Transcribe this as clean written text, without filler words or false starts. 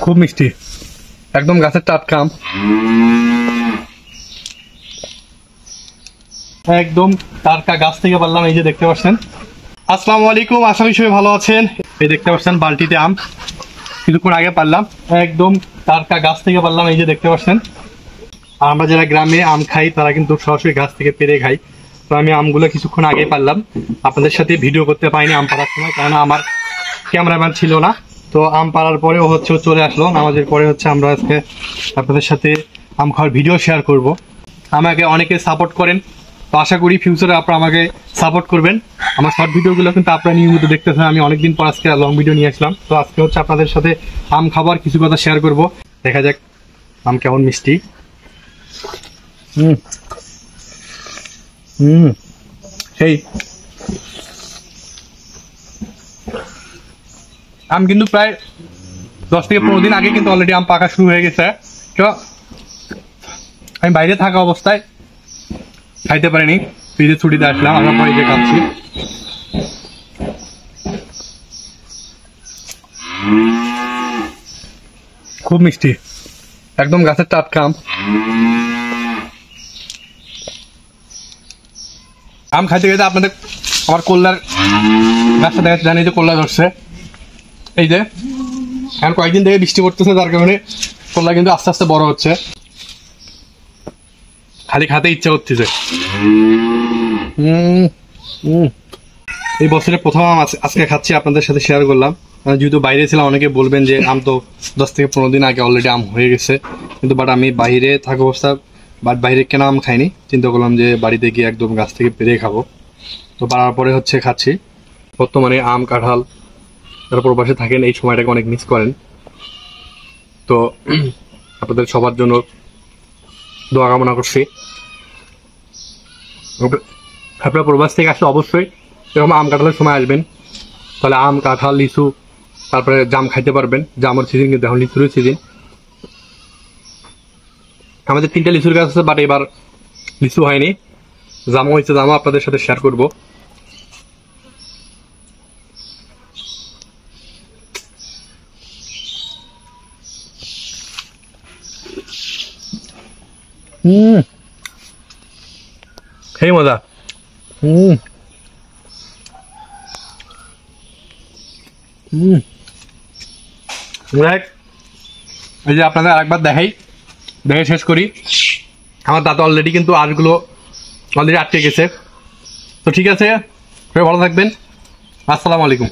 খুব মিষ্টি, একদম গাছের টাটকা আম, একদম টাটকা গাছ থেকে পারলাম। এই যে দেখতে পাচ্ছেন। আসসালামু আলাইকুম, আশা করি সবাই ভালো আছেন। এই দেখতে পাচ্ছেন বালতিতে আম কিছুক্ষণ আগে পারলাম, একদম টাটকা গাছ থেকে পারলাম। এই যে দেখতে পাচ্ছেন। আর আমরা যারা গ্রামে আম খাই তারা কিন্তু সরাসরি গাছ থেকে পেরে খাই। তো আমি আমগুলো কিছুক্ষণ আগে পারলাম, আপনাদের সাথে ভিডিও করতে পারিনি আম পাড়ার সময়, কারণ আমার ক্যামেরাম্যান ছিল না। তো আম পাড়ার পরেও হচ্ছে চলে আসলো নামাজের পরে, হচ্ছে আমরা আজকে আপনাদের সাথে আম খাওয়ার ভিডিও শেয়ার করব। আমাকে অনেকে সাপোর্ট করেন, তো আশা করি ফিউচারে আপনারা আমাকে সাপোর্ট করবেন। আমার শর্ট ভিডিওগুলো কিন্তু আপনারা নিয়মিত দেখতেছেন। আমি অনেকদিন পর আজকে লং ভিডিও নিয়ে আসলাম। তো আজকে হচ্ছে আপনাদের সাথে আম খাবার কিছু কথা শেয়ার করব। দেখা যাক আম কেমন মিষ্টি। সেই আম কিন্তু প্রায় 10 থেকে 15 দিন আগে কিন্তু অলরেডি আম পাকা শুরু হয়ে গেছে। তো আমি বাইরে থাকা অবস্থায় খাইতে পারিনি, ফ্রিজে ছুটিতে আসলাম, আমরা পরে যে খাচ্ছি। খুব মিষ্টি, একদম গাছের টাটকা আম। আম খাইতে খাইতে আপনাদের আমার কল্যার গাছটা দেখা জানি যে কল্যা ধরছে। এই যে এখন কয়েকদিন থেকে বৃষ্টি পড়তেছে, যার কারণে কল্যা কিন্তু আস্তে আস্তে বড় হচ্ছে। খালি খাতে ইচ্ছা করতেছে। এই বছরের প্রথম আম আজকে খাচ্ছি, আপনাদের সাথে শেয়ার করলাম। যেহেতু বাইরে ছিলাম, অনেকে বলবেন যে আম তো 10 থেকে 15 দিন আগে অলরেডি আম হয়ে গেছে, কিন্তু বাট আমি বাইরে থাকা অবস্থা বাইরে কেনা আম খাইনি। চিন্তা করলাম যে বাড়িতে গিয়ে একদম গাছ থেকে পেরে খাবো। তো পাড়ার পরে হচ্ছে খাচ্ছি। বর্তমানে আম কাঁঠাল যারা প্রবাসে থাকেন এই সময়টাকে অনেক মিস করেন। তো আপনাদের সবার জন্য দোয়া কামনা করছি। আপনারা প্রবাস থেকে আসলে অবশ্যই এরকম আম কাঁঠালের সময় আসবেন, তাহলে আম কাঁঠাল লিচু তারপরে জাম খাইতে পারবেন। জামের সিজন কিন্তু এখন লিচুরই সিজন। আমাদের 3টা লিচুর গাছ আছে, বাট এবার লিচু হয়নি, জামও হয়েছে। জামও আপনাদের সাথে শেয়ার করবো। সেই মজা। এই যে আপনাদের আরেকবার দেখে শেষ করি। আমার দাঁত অলরেডি কিন্তু আঁশগুলো অলরেডি আটকে গেছে। তো ঠিক আছে, সবাই ভালো থাকবেন। আসসালামু আলাইকুম।